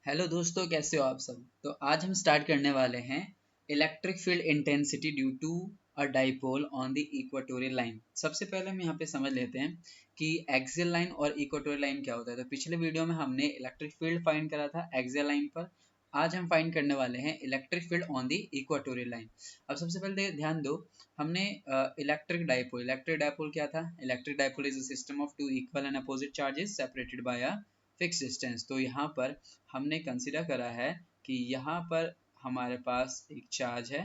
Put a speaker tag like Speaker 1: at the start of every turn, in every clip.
Speaker 1: Hello दोस्तों, कैसे हो आप सब। तो आज हम स्टार्ट करने वाले हैं electric field intensity due to a dipole on the equatorial line. सबसे पहले हम यहाँ पे समझ लेते हैं कि एक्सियल लाइन और इक्वेटोरियल लाइन क्या होता है। तो पिछले वीडियो में हमने इलेक्ट्रिक फील्ड फाइंड करा था एक्सियल लाइन पर। आज हम फाइंड करने वाले हैं electric field on the equatorial line. अब सबसे पहले ध्यान दो, हमने इलेक्ट्रिक डाइपोल क्या था। Electric dipole is a system of two equal and opposite charges separated by a fix distance. तो यहाँ पर हमने कंसिडर करा है कि यहाँ पर हमारे पास एक चार्ज है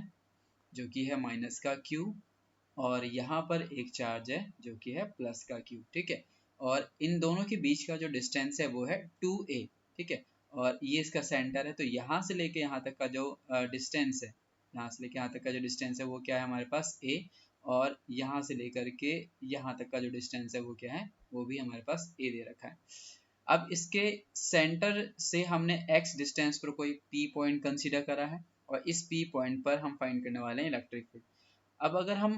Speaker 1: जो कि है माइनस का क्यू, और यहाँ पर एक चार्ज है जो कि है प्लस का क्यू। ठीक है, और इन दोनों के बीच का जो डिस्टेंस है वो है 2a। ठीक है, और ये इसका सेंटर है। तो यहाँ से लेके यहाँ तक का जो डिस्टेंस है, यहाँ से लेके यहाँ तक का जो डिस्टेंस है वो क्या है हमारे पास a, और यहाँ से लेकर के यहाँ तक का जो डिस्टेंस है वो क्या है, वो भी हमारे पास a दे रखा है। अब इसके सेंटर से हमने x डिस्टेंस पर कोई p पॉइंट कंसीडर करा है, और इस p पॉइंट पर हम फाइंड करने वाले हैं इलेक्ट्रिक फील्ड। अब अगर हम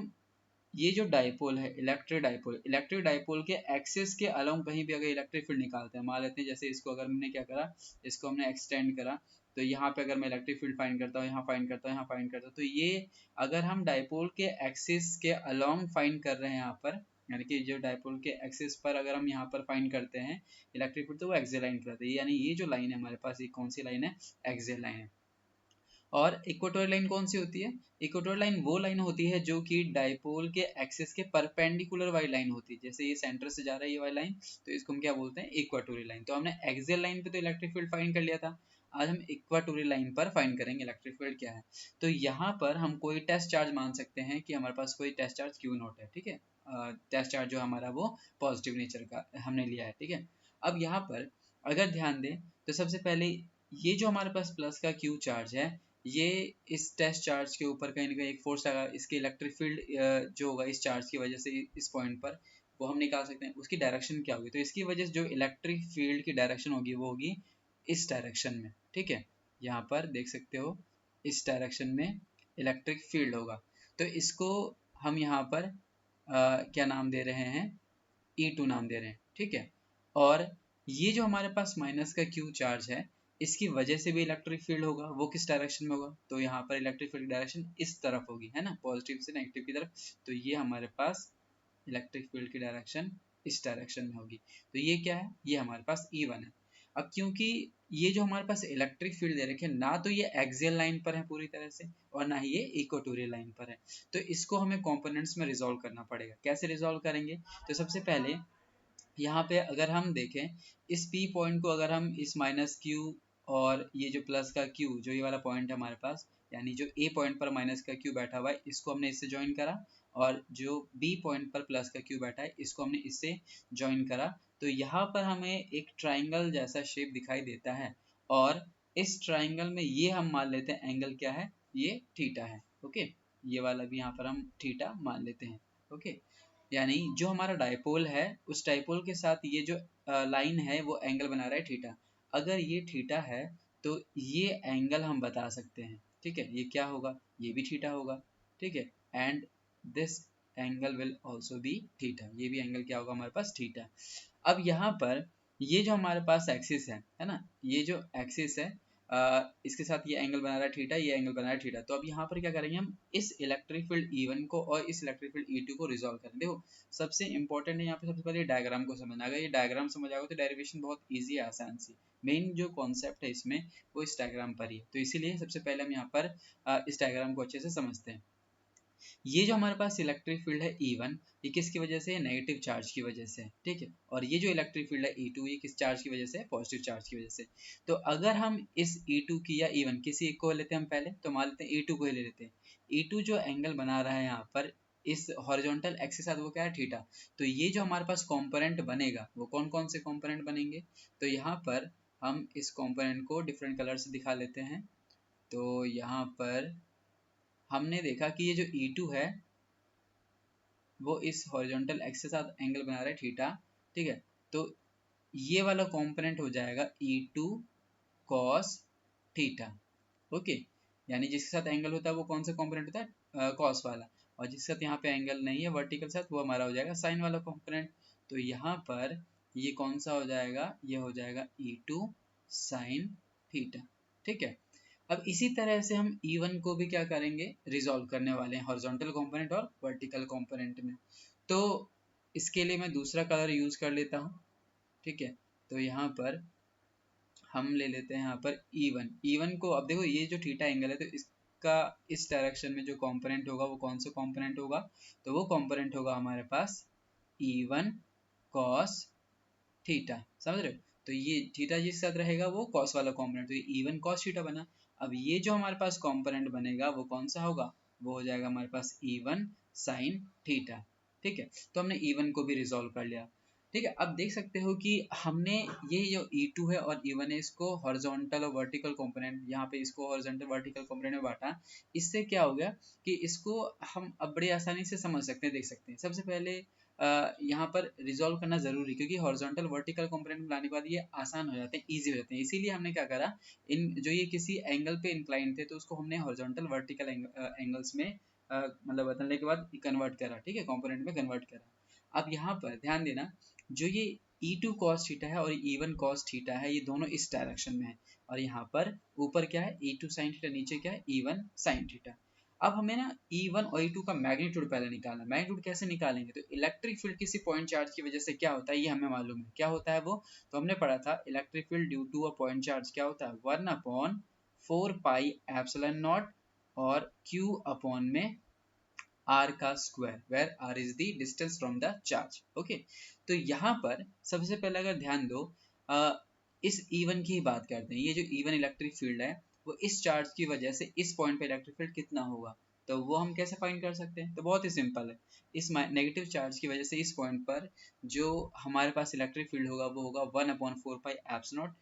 Speaker 1: ये जो डाइपोल है इलेक्ट्रिक डाइपोल के एक्सिस के अलोंग कहीं भी अगर इलेक्ट्रिक फील्ड निकालते हैं, मान लेते हैं जैसे इसको अगर हमने क्या करा, इसको हमने एक्सटेंड करा, तो यहाँ पे अगर मैं इलेक्ट्रिक फील्ड फाइंड करता हूँ, यहाँ फाइंड करता हूँ, यहाँ फाइंड करता हूँ, तो ये अगर हम डाइपोल के एक्सिस के अलोंग फाइंड कर रहे हैं यहाँ पर, यानी कि जो डाइपोल के एक्सिस पर अगर हम यहाँ पर फाइंड करते हैं इलेक्ट्रिक फील्ड, तो वो एक्सियल लाइन कहलाती है। यानी ये जो लाइन है हमारे पास, ये कौन सी लाइन है, एक्सियल लाइन है। और इक्वेटोरियल लाइन कौन सी होती है, इक्वेटोरियल लाइन वो लाइन होती है जो कि डाइपोल के एक्सिस के परपेंडिकुलर वाली लाइन होती है। जैसे ये सेंटर से जा रहा है ये वाली लाइन, तो इसको हम क्या बोलते हैं, इक्वेटोरियल लाइन। तो हमने एक्सियल लाइन पे तो इलेक्ट्रिक फील्ड फाइंड कर लिया था, आज हम इक्वेटोरियल लाइन पर फाइंड करेंगे इलेक्ट्रिक फील्ड क्या है। तो यहाँ पर हम कोई टेस्ट चार्ज मान सकते हैं कि हमारे पास कोई टेस्ट चार्ज क्यू नॉट है। ठीक है, टेस्ट चार्ज जो हमारा वो पॉजिटिव नेचर का हमने लिया है। ठीक है, अब यहाँ पर अगर ध्यान दें तो सबसे पहले ये जो हमारे पास प्लस का क्यू चार्ज है, ये इस टेस्ट चार्ज के ऊपर कहीं ना कहीं एक फोर्स लगा, इसके इलेक्ट्रिक फील्ड जो होगा इस चार्ज की वजह से इस पॉइंट पर वो हम निकाल सकते हैं। उसकी डायरेक्शन क्या होगी, तो इसकी वजह से जो इलेक्ट्रिक फील्ड की डायरेक्शन होगी वो होगी इस डायरेक्शन में। ठीक है, यहाँ पर देख सकते हो इस डायरेक्शन में इलेक्ट्रिक फील्ड होगा। तो इसको हम यहाँ पर क्या नाम दे रहे हैं, E2 नाम दे रहे हैं। ठीक है, और ये जो हमारे पास माइनस का क्यू चार्ज है, इसकी वजह से भी इलेक्ट्रिक फील्ड होगा। वो किस डायरेक्शन में होगा, तो यहाँ पर इलेक्ट्रिक फील्ड डायरेक्शन इस तरफ होगी, है ना, पॉजिटिव से नेगेटिव की तरफ। तो ये हमारे पास इलेक्ट्रिक फील्ड की डायरेक्शन इस डायरेक्शन में होगी। तो ये क्या है, ये हमारे पास E1 है। अब क्योंकि ये जो हमारे पास इलेक्ट्रिक फील्ड दे रखे हैं, ना तो ये एक्सियल लाइन पर है पूरी तरह से, और ना ही ये इक्वेटोरियल लाइन पर है, तो इसको हमें कंपोनेंट्स में रिजॉल्व करना पड़ेगा। कैसे रिजॉल्व करेंगे, तो सबसे पहले यहाँ पे अगर हम देखें इस P पॉइंट को, अगर हम इस माइनस Q और ये जो प्लस का Q, जो ये वाला पॉइंट है हमारे पास, यानी जो A पॉइंट पर माइनस का Q बैठा हुआ है, इसको हमने इससे ज्वाइन करा, और जो B पॉइंट पर प्लस का Q बैठा है इसको हमने इससे ज्वाइन करा, तो यहाँ पर हमें एक ट्राइंगल जैसा शेप दिखाई देता है। और इस ट्राइंगल में ये हम मान लेते हैं एंगल क्या है, ये थीटा है। ओके, ये वाला भी यहाँ पर हम थीटा मान लेते हैं। ओके, यानी जो हमारा डाइपोल है उस डाइपोल के साथ ये जो लाइन है वो एंगल बना रहा है थीटा। अगर ये थीटा है तो ये एंगल हम बता सकते हैं। ठीक है, ये क्या होगा, ये भी थीटा होगा। ठीक है, and this angle will also be theta, ये भी एंगल क्या होगा हमारे पास, थीटा। अब यहाँ पर ये जो हमारे पास एक्सिस है ना, ये जो एक्सिस है इसके साथ ये एंगल बना रहा है थीटा, ये एंगल बना रहा है थीटा। तो अब यहाँ पर क्या करेंगे, हम इस इलेक्ट्रिक फील्ड E1 को और इस इलेक्ट्रिक फील्ड E2 को रिजॉल्व करें। देखो सबसे इंपॉर्टेंट है यहाँ पे सबसे पहले डायग्राम को समझना। अगर ये डायग्राम समझ आओगे तो डेरिवेशन बहुत ईजी है, आसान सी। मेन जो कॉन्सेप्ट है इसमें वो इस डायग्राम पर ही है, तो इसीलिए सबसे पहले हम यहाँ पर इस डायग्राम को अच्छे से समझते हैं। ये जो हमारे पास इलेक्ट्रिक फील्ड है E1, ये किसकी वजह से है, नेगेटिव चार्ज की वजह से। ठीक है, और ये जो इलेक्ट्रिक फील्ड है E2, ये किस चार्ज की वजह से है, पॉजिटिव चार्ज की वजह से। तो अगर हम इस E2 की या E1 किसी एक को लेते हैं हम पहले, तो मान लेते हैं E2 को ही ले लेते हैं। E2 जो एंगल बना रहा है यहाँ पर इस हॉरिजॉन्टल एक्सिस के साथ, वो क्या है, थीटा। तो ये जो हमारे पास कंपोनेंट बनेगा वो कौन कौन से कंपोनेंट बनेंगे, तो यहाँ पर हम इस कंपोनेंट को डिफरेंट कलर से दिखा लेते हैं। तो यहाँ पर हमने देखा कि ये जो E2 है वो इस हॉरिजॉन्टल एक्सिस के साथ एंगल बना रहा है थीटा। ठीक है, तो ये वाला कंपोनेंट हो जाएगा E2 cos थीटा। ओके, यानी जिसके साथ एंगल होता है वो कौन सा कंपोनेंट होता है, cos वाला, और जिसके साथ यहाँ पे एंगल नहीं है वर्टिकल साथ, वो हमारा हो जाएगा साइन वाला कंपोनेंट। तो यहाँ पर ये कौन सा हो जाएगा, ये हो जाएगा E2 sin थीटा। ठीक है, अब इसी तरह से हम E1 को भी क्या करेंगे, रिजॉल्व करने वाले हैं हॉरिजॉन्टल कंपोनेंट और वर्टिकल कंपोनेंट में। तो इसके लिए मैं दूसरा कलर यूज कर लेता हूँ। ठीक है, तो यहाँ पर हम ले लेते हैं यहाँ पर E1 को। अब देखो ये जो थीटा एंगल है, तो इसका इस डायरेक्शन में जो कंपोनेंट होगा वो कौन सा कंपोनेंट होगा, तो वो कंपोनेंट होगा हमारे पास E1 cos थीटा। समझ रहे हो, तो ये थीटा जिस साथ रहेगा वो कॉस वाला कंपोनेंट, तो ये E1 cos थीटा बना। अब ये जो हमारे पास कंपोनेंट बनेगा वो कौन सा होगा, वो हो जाएगा हमारे पास E1 sin थीटा। ठीक है, तो हमने E1 को भी रिजॉल्व कर लिया। ठीक है, अब देख सकते हो कि हमने ये जो E2 है और E1 है, इसको हॉरिजॉन्टल और वर्टिकल कंपोनेंट, यहाँ पे इसको हॉरिजॉन्टल वर्टिकल कंपोनेंट में बांटा। इससे क्या हो गया कि इसको हम अब बड़ी आसानी से समझ सकते हैं, देख सकते हैं। सबसे पहले यहाँ पर रिजॉल्व करना जरूरी, क्योंकि हॉरिजॉन्टल वर्टिकल कंपोनेंट में लाने के बाद ये आसान हो जाते हैं, इजी हो जाते हैं। इसीलिए हमने क्या करा, इन जो ये किसी एंगल पे इंक्लाइन थे तो उसको हमने हॉरिजॉन्टल वर्टिकल एंगल्स में मतलब बदलने के बाद कन्वर्ट करा। ठीक है, कंपोनेंट में कन्वर्ट करा। अब यहाँ पर ध्यान देना, जो ये E2 cos थीटा है और E1 cos थीटा है, ये दोनों इस डायरेक्शन में है, और यहाँ पर ऊपर क्या है, E2 sin थीटा, नीचे क्या है, E1 sin थीटा। अब हमें ना E1 और E2 का मैग्नीट्यूड पहले निकालना है। मैग्नीट्यूड कैसे निकालेंगे, तो इलेक्ट्रिक फील्ड किसी पॉइंट चार्ज की वजह से क्या होता है ये हमें मालूम है। क्या होता है वो, तो हमने पढ़ा था electric field due to a point charge क्या होता है, 1/4πε0 और Q अपॉन में r का square, where r is the distance from the charge. Okay, तो यहाँ पर सबसे पहले अगर ध्यान दो, इस E1 की ही बात करते हैं। ये जो E1 इलेक्ट्रिक फील्ड है, वो इस चार्ज की वजह से इस पॉइंट पे इलेक्ट्रिक फील्ड कितना होगा, तो वो हम कैसे फाइंड कर सकते हैं, तो बहुत ही सिंपल है। इस नेगेटिव चार्ज की वजह से इस पॉइंट पर जो हमारे पास इलेक्ट्रिक फील्ड होगा वो होगा 1/4πε0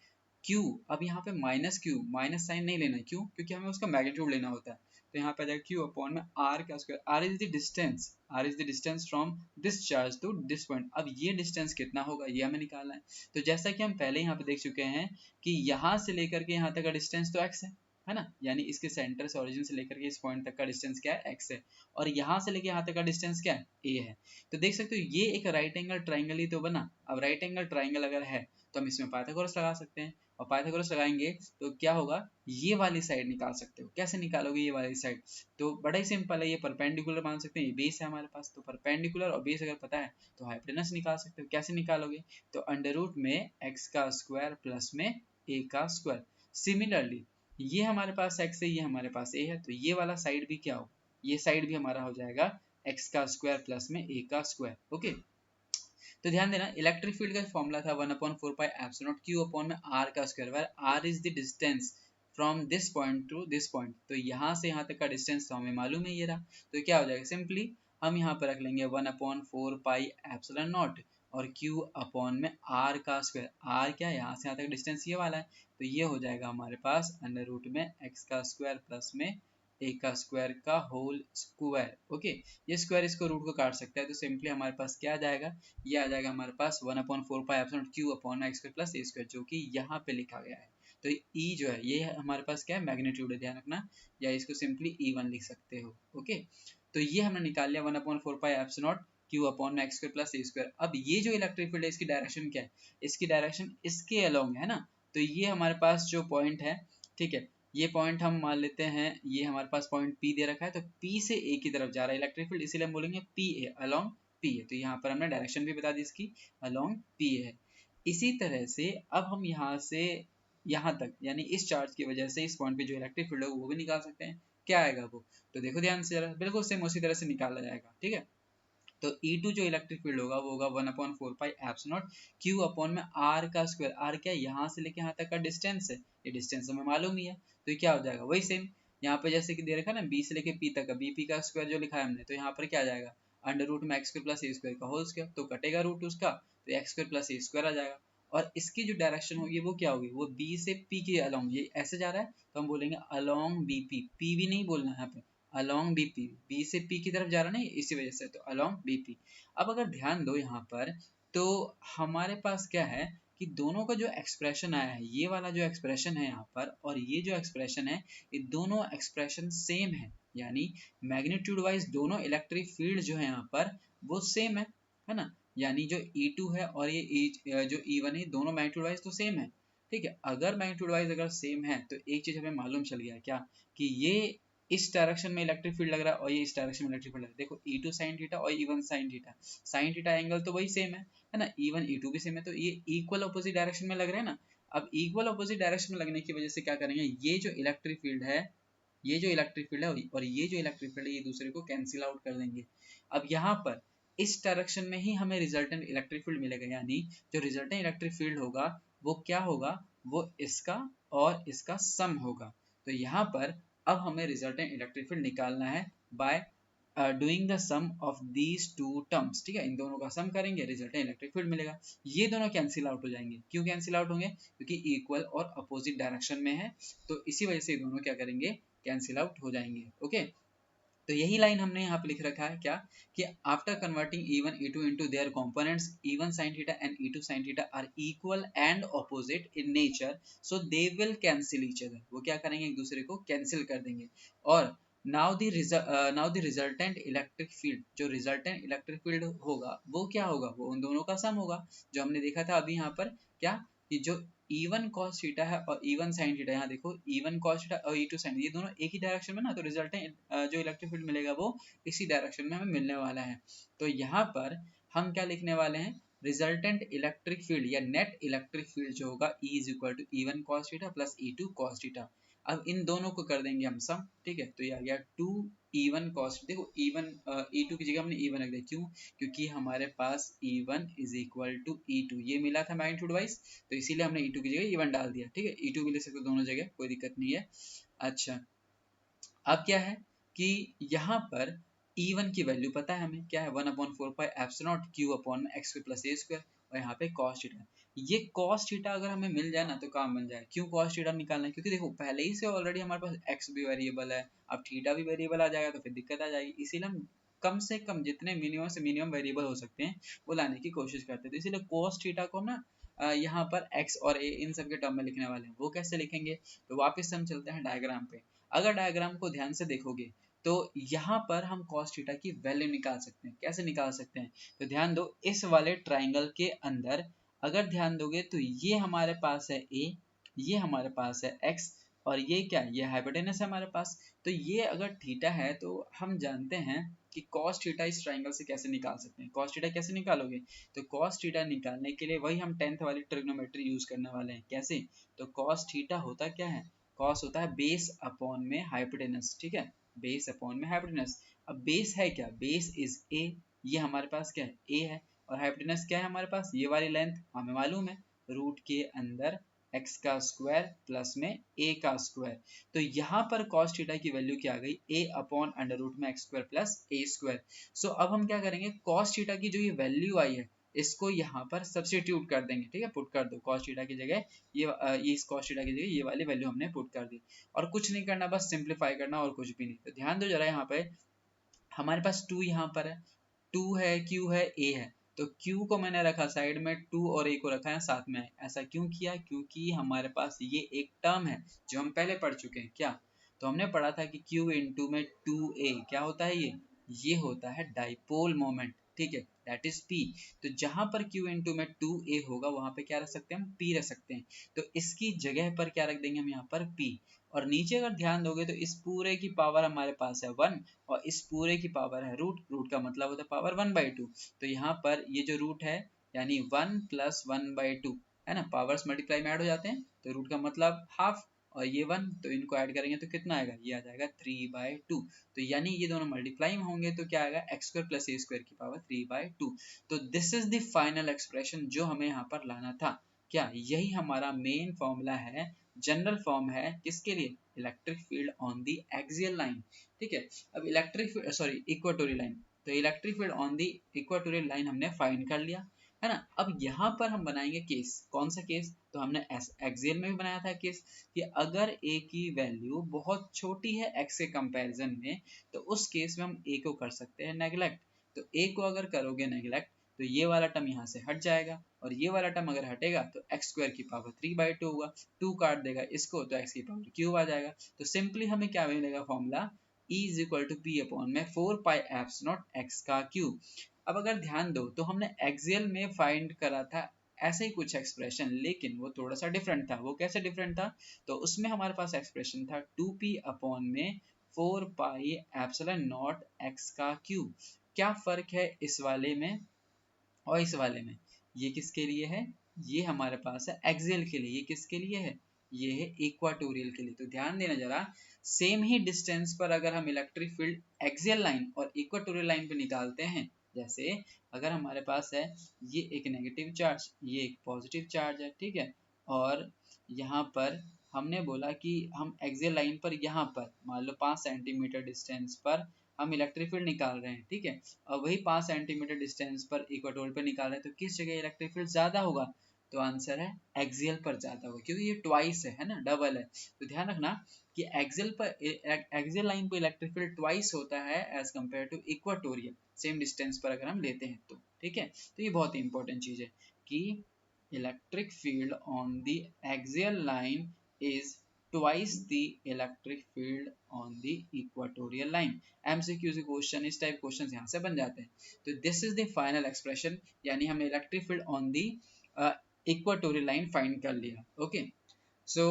Speaker 1: Q। अब यहाँ पे माइनस क्यू, माइनस साइन नहीं लेना, क्यों, क्योंकि हमें उसका मैग्नीट्यूड लेना होता है। तो यहाँ पे आ जाएगा Q अपॉन में R का square. R is the distance, R is the distance from this charge to this point. अब ये डिस्टेंस कितना होगा ये हमें निकालना है। तो जैसा कि हम पहले यहाँ पे देख चुके हैं कि यहाँ से लेकर के यहाँ तक का डिस्टेंस तो x है ना, यानी इसके सेंटर से ओरिजिन से लेकर के इस पॉइंट तक का डिस्टेंस क्या है, x है, और यहाँ से लेकर यहाँ तक का डिस्टेंस क्या है, a है। तो देख सकते हो ये एक राइट एंगल ट्राइंगल ही तो बना। अब राइट एंगल ट्राइंगल अगर है तो हम इसमें पाइथागोरस लगा सकते हैं, और पाइथागोरस लगाएंगे तो क्या होगा, ये वाली साइड निकाल सकते हो। कैसे निकालोगे ये वाली साइड, तो बड़ा ही सिंपल है, ये परपेंडिकुलर मान सकते हैं, ये बेस है हमारे पास, तो परपेंडिकुलर और बेस अगर पता है तो हाइपोटेनस निकाल सकते हो। कैसे निकालोगे, तो अंडर रूट में x का स्क्वायर प्लस में a का स्क्वायर। सिमिलरली ये हमारे पास x है, ये हमारे पास a है, तो ये वाला साइड भी क्या हो, ये साइड भी हमारा हो जाएगा x का स्क्वायर प्लस में a का स्क्वायर। ओके, तो ध्यान देना इलेक्ट्रिक फील्ड का फॉर्मूला था 1/4πε0 Q अपॉन में R का square, where R is the distance from this point to this point. तो यहाँ से यहाँ तक का डिस्टेंस तो हमें मालूम है ये रहा, तो क्या हो जाएगा, सिंपली हम यहाँ पर रख लेंगे 1/4πε0 और Q अपॉन में R का स्क्वायर। R क्या है, यहाँ से यहाँ तक डिस्टेंस ये वाला है, तो ये हो जाएगा हमारे पास अंडर रूट में x का स्क्वायर प्लस में a का स्क्वायर का होल स्क्वायर। ओके, ये स्क्वायर इसको रूट को काट सकता है, तो सिंपली हमारे पास क्या आ जाएगा, ये आ जाएगा हमारे पास 1/4πε0 Q upon x square plus a square, जो कि यहाँ पे लिखा गया है। तो E जो है ये हमारे पास क्या है, मैग्नीट्यूड है, ध्यान रखना, या इसको सिंपली E1 लिख सकते हो। ओके, तो ये हमने निकाल लिया 1/4πε0 Q अपॉन में x square plus a square. अब ये जो इलेक्ट्रिक फील्ड है इसकी डायरेक्शन क्या है, इसकी डायरेक्शन इसके अलोंग है ना, तो ये हमारे पास जो पॉइंट है, ठीक है, ये पॉइंट हम मान लेते हैं, ये हमारे पास पॉइंट P दे रखा है, तो P से A की तरफ जा रहा है इलेक्ट्रिक फील्ड, इसीलिए हम बोलेंगे PA, अलोंग PA। तो यहाँ पर हमने डायरेक्शन भी बता दी इसकी, अलोंग PA है। इसी तरह से अब हम यहाँ से यहाँ तक, यानी इस चार्ज की वजह से इस पॉइंट पे जो इलेक्ट्रिक फील्ड है वो भी निकाल सकते हैं। क्या आएगा वो, तो देखो ध्यान से जरा, बिल्कुल सेम उसी तरह से निकाला जाएगा। ठीक है, तो E2 जो इलेक्ट्रिक फील्ड होगा वो होगा 1/4πε0 Q अपॉन में R का स्क्वायर। R क्या है, यहाँ से लेके यहाँ तक का डिस्टेंस है, ये डिस्टेंस हमें मालूम ही है, तो ये क्या हो जाएगा, वही सेम यहाँ पे जैसे कि दे रखा है ना, B से लेके P तक का, BP का स्क्वायर जो लिखा है हमने, तो यहाँ पर क्या आ जाएगा, अंडर रूट में x square plus a square का होल स्क्वायर, तो कटेगा रूट उसका, तो x square plus a square आ जाएगा। और इसकी जो डायरेक्शन होगी वो क्या होगी, वो B से P के अलोंग, ये ऐसे जा रहा है तो हम बोलेंगे अलोंग BP, P भी नहीं बोलना है यहाँ पे, अलोंग BP, B से P की तरफ जा रहा है ना इसी वजह से, तो अलोंग BP। अब अगर ध्यान दो यहाँ पर, तो हमारे पास क्या है कि दोनों का जो एक्सप्रेशन आया है, ये वाला जो एक्सप्रेशन है यहाँ पर और ये जो एक्सप्रेशन है, ये दोनों एक्सप्रेशन सेम है, यानी मैग्नीट्यूड वाइज दोनों इलेक्ट्रिक फील्ड जो है यहाँ पर वो सेम है ना, यानी जो E2 है और ये जो E1 है दोनों मैग्नीट्यूड वाइज तो सेम है। ठीक है। अगर मैग्नीट्यूड वाइज अगर सेम है तो एक चीज हमें मालूम चल गया क्या, कि ये इस डायरेक्शन में इलेक्ट्रिक फील्ड लग रहा है और ये इस डायरेक्शन में इलेक्ट्रिक फील्ड लग रहा है। देखो E2 sin थीटा और E1 sin theta, sin theta angle तो वही सेम है ना, E1 E2 भी सेम है, तो ये इक्वल अपोजिट डायरेक्शन में लग रहे हैं ना। अब इक्वल अपोजिट डायरेक्शन में लगने की वजह से क्या करेंगे, ये जो इलेक्ट्रिक फील्ड है, ये जो इलेक्ट्रिक फील्ड है और ये जो इलेक्ट्रिक फील्ड है, ये दूसरे को कैंसिल आउट कर देंगे। अब यहाँ पर इस डायरेक्शन में ही हमें रिजल्टेंट इलेक्ट्रिक फील्ड मिलेगा, यानी जो रिजल्टेंट इलेक्ट्रिक फील्ड होगा वो क्या होगा, वो इसका और इसका सम होगा। तो यहाँ पर अब हमें रिजल्टेंट इलेक्ट्रिक फील्ड निकालना है by doing the sum of these two terms, ठीक है। इन दोनों का सम करेंगे, रिजल्टेंट इलेक्ट्रिक फील्ड मिलेगा। ये दोनों कैंसिल आउट हो जाएंगे। क्यों कैंसिल आउट होंगे, क्योंकि इक्वल और अपोजिट डायरेक्शन में है, तो इसी वजह से ये दोनों क्या करेंगे, कैंसिल आउट हो जाएंगे। ओके, तो यही लाइन हमने यहाँ पे लिख रखा है क्या, कि after converting E1 E2 into their components E1 sin theta and E2 sin theta are equal and opposite in nature, so they will cancel each other। वो क्या करेंगे, एक दूसरे को कैंसिल कर देंगे। और now the resultant electric field, जो resultant electric field होगा वो क्या होगा, वो उन दोनों का सम होगा, जो हमने देखा था अभी यहाँ पर क्या, कि जो E1 cos थीटा है और E1 sin थीटा, यहाँ देखो E1 cos थीटा और E2 sin, ये दोनों एक ही डायरेक्शन में ना, तो रिजल्टेंट जो इलेक्ट्रिक फील्ड मिलेगा वो इसी डायरेक्शन में हमें मिलने वाला है। तो यहाँ पर हम क्या लिखने वाले हैं, रिजल्टेंट इलेक्ट्रिक फील्ड या नेट इलेक्ट्रिक फील्ड जो होगा E is equal to E1 cos theta plus E2 cos theta. अब इन दोनों को कर देंगे हम सम, ठीक है। तो ये आ गया 2E1 cos, देखो E1 E2 की जगह हमने E1 रख दिया, क्यों, क्योंकि हमारे पास E1 is equal to E2 ये मिला था मैग्नीट्यूड वाइज, तो इसीलिए हमने E2 की जगह E1 डाल दिया, ठीक है। E2 भी ले सकते हो दोनों जगह, कोई दिक्कत नहीं है। अच्छा, अब क्या है कि यहाँ पर E1 की वैल्यू पता है हमें, क्या है, 1/4 Q upon x square plus a square, और यहाँ पे cos थीटा। ये cos थीटा अगर हमें मिल जाए ना तो काम बन जाए। क्यों cos थीटा निकालना है, क्योंकि देखो पहले ही से ऑलरेडी हमारे पास x भी वेरिएबल है, अब थीटा भी वेरिएबल आ जाएगा तो फिर दिक्कत आ जाएगी। इसीलिए हम कम से कम जितने मिनिमम से मिनिमम वेरिएबल हो सकते हैं वो लाने की कोशिश करते हैं। तो इसीलिए cos थीटा को हम ना यहाँ पर x और a इन सब के टर्म में लिखने वाले हैं। वो कैसे लिखेंगे, तो वापस हम चलते हैं डायग्राम पे। अगर डायग्राम को ध्यान से देखोगे तो यहाँ पर हम cos थीटा की वैल्यू निकाल सकते हैं। कैसे निकाल सकते हैं, तो ध्यान दो, इस वाले ट्राइंगल के अंदर अगर ध्यान दोगे तो ये हमारे पास है a, ये हमारे पास है x, और ये क्या है, ये हाइपोटेनस है हमारे पास। तो ये अगर थीटा है तो हम जानते हैं कि cos थीटा इस ट्राइंगल से कैसे निकाल सकते हैं। cos थीटा कैसे निकालोगे, तो cos थीटा निकालने के लिए वही हम 10th वाली ट्रिग्नोमेट्री यूज करने वाले हैं। कैसे, तो cos थीटा होता क्या है, कॉस होता है बेस अपॉन में हाइपोटेनस, ठीक है, बेस अपॉन में हाइपोटेनस। अब बेस है क्या, बेस इज ए, ये हमारे पास क्या है, ए है, और हाइपोटेनस क्या है हमारे पास, ये वाली लेंथ हमें मालूम है, रूट के अंदर x का स्क्वायर प्लस में a का स्क्वायर। तो यहाँ पर cos थीटा की वैल्यू क्या आ गई, a अपॉन अंडर रूट में x square plus a square. सो अब हम क्या करेंगे, cos थीटा की जो ये वैल्यू आई है इसको यहाँ पर सब्स्टिट्यूट कर देंगे, ठीक है, पुट कर दो cos थीटा की जगह ये इस cos थीटा की जगह ये वाली वैल्यू हमने पुट कर दी, और कुछ नहीं करना, बस सिंप्लीफाई करना और कुछ भी नहीं। तो ध्यान दो जरा, यहाँ पे हमारे पास 2 यहाँ पर है, 2 है, q है, a है, तो q को मैंने रखा साइड में, 2 और a को रखा है साथ में। ऐसा क्यों किया, क्योंकि हमारे पास ये एक टर्म है जो हम पहले पढ़ चुके हैं। क्या, तो हमने पढ़ा था कि q इंटू में 2a क्या होता है, ये होता है डाइपोल मोमेंट, ठीक है, दैट इज p। तो जहां पर q इंटू में 2a होगा वहां पे क्या रख सकते हैं हम, p रख सकते हैं। तो इसकी जगह पर क्या रख देंगे हम यहाँ पर, p। और नीचे अगर ध्यान दोगे तो इस पूरे की पावर हमारे पास है 1, और इस पूरे की पावर है रूट, रूट का मतलब होता है पावर 1/2। तो यहाँ पर ये जो रूट है यानी 1 प्लस 1/2 है ना, पावर्स मल्टीप्लाई में ऐड हो जाते हैं, तो रूट का मतलब हाफ, और ये 1, तो इनको ऐड करेंगे तो कितना आएगा, ये आ जाएगा 3/2। तो यानी ये दोनों मल्टीप्लाई में होंगे तो क्या आएगा, x square plus a square की पावर 3/2। तो this is the final expression जो हमें यहाँ पर लाना था। क्या, यही हमारा मेन फॉर्मूला है, जनरल फॉर्म है किसके लिए, electric field on the axial line, ठीक है। अब इलेक्ट्रिक सॉरी इक्वेटोरियल लाइन, तो electric field on the equatorial line हमने फाइंड कर लिया है ना। अब यहाँ पर हम बनाएंगे केस, कौन सा केस, तो हमने एक्सियल में भी बनाया था केस, कि अगर a की वैल्यू बहुत छोटी है x के कंपैरिजन में, तो उस केस में हम a को कर सकते हैं नेग्लेक्ट। तो a को अगर करोगे नेग्लेक्ट तो ये वाला टर्म यहाँ से हट जाएगा, और ये वाला टर्म अगर हटेगा तो एक्स स्क्वायर की पावर 3/2 होगा, 2 काट देगा इसको तो x की पावर क्यूब आ जाएगा। तो सिंपली हमें क्या मिलेगा formula, E is equal to P upon में 4π∈x का क्यूब। अब अगर ध्यान दो तो हमने एक्सियल में फाइंड करा था ऐसे ही कुछ एक्सप्रेशन, लेकिन वो थोड़ा सा डिफरेंट था। वो कैसे डिफरेंट था? तो उसमें हमारे पास एक्सप्रेशन था 2p अपॉन में 4 पाई एप्सिलॉन नॉट x का क्यूब। क्या फर्क है इस वाले में और इस वाले में? ये किसके लिए है? ये हमारे पास है एक्सियल के लिए। ये किसके लिए है? ये है इक्वाटोरियल के लिए। तो ध्यान देना जरा, सेम ही डिस्टेंस पर अगर हम इलेक्ट्रिक फील्ड एक्सियल लाइन और इक्वाटोरियल लाइन पे निकालते हैं, जैसे अगर हमारे पास है ये एक नेगेटिव चार्ज, ये एक पॉजिटिव चार्ज है, ठीक है, और यहाँ पर हमने बोला कि हम एक्सियल लाइन पर यहाँ पर मान लो 5 सेंटीमीटर डिस्टेंस पर हम इलेक्ट्रिक फील्ड निकाल रहे हैं, ठीक है, और वही 5 सेंटीमीटर डिस्टेंस पर इक्वाटोर पे निकाल रहे हैं, तो किस जगह इलेक्ट्रिक फील्ड ज्यादा होगा? तो आंसर है एक्सियल पर ज्यादा होगा, क्योंकि ये ट्वाइस है ना, डबल है। तो ध्यान रखना कि एक्सियल लाइन पर इलेक्ट्रिक फील्ड ट्वाइस होता है as compare to equatorial, same distance पर अगर हम लेते हैं तो, ठीक है। तो ये बहुत ही इंपॉर्टेंट चीज है कि electric field on the axial line is twice the electric field on the equatorial line। MCQ question, इस टाइप क्वेश्चन यहाँ से बन जाते हैं। तो this is the final expression, यानी हमने electric field on the equatorial line find कर लिया। ओके, सो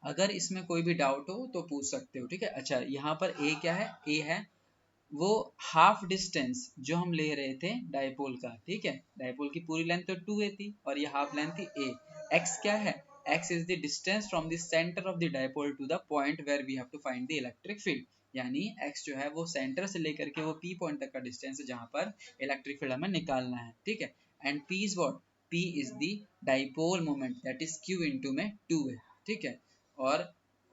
Speaker 1: अगर इसमें कोई भी डाउट हो तो पूछ सकते हो, ठीक है। अच्छा, यहाँ पर ए क्या है? ए है वो हाफ डिस्टेंस जो हम ले रहे थे डायपोल का, ठीक है। डायपोल की पूरी लेंथ तो 2a थी और ये हाफ लेंथ थी a। x क्या है? x is the distance from the centre of the dipole to the point where we have to find the electric field, यानी x जो है वो सेंटर से लेकर के वो p पॉइंट तक का डिस्टेंस है जहां पर इलेक्ट्रिक फील्ड हमें निकालना है, ठीक है। And p is what? p is the dipole moment, that is q into में 2 है, ठीक है। और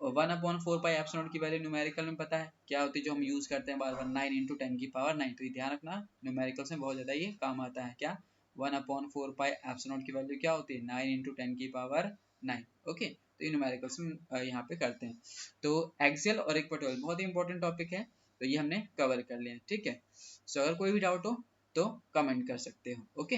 Speaker 1: 1/4 पाई एप्सिलॉन की वैल्यू न्यूमेरिकल में पता है क्या होती है, जो हम यूज करते हैं बार बार, 9 इंटू 10 की पावर 9। तो ये ध्यान रखना, न्यूमेरिकल्स में बहुत ज्यादा ये काम आता है। क्या? 1/4 पाई एप्सिलॉन की वैल्यू क्या होती है? 9 इंटू 10 की पावर 9। ओके, तो ये न्यूमेरिकल्स में यहाँ पे करते हैं। तो एक्सियल और इक्वेटोरियल बहुत ही इंपॉर्टेंट टॉपिक है, तो ये हमने कवर कर लिया, ठीक है। सो अगर कोई भी डाउट हो तो कमेंट कर सकते हो। ओके।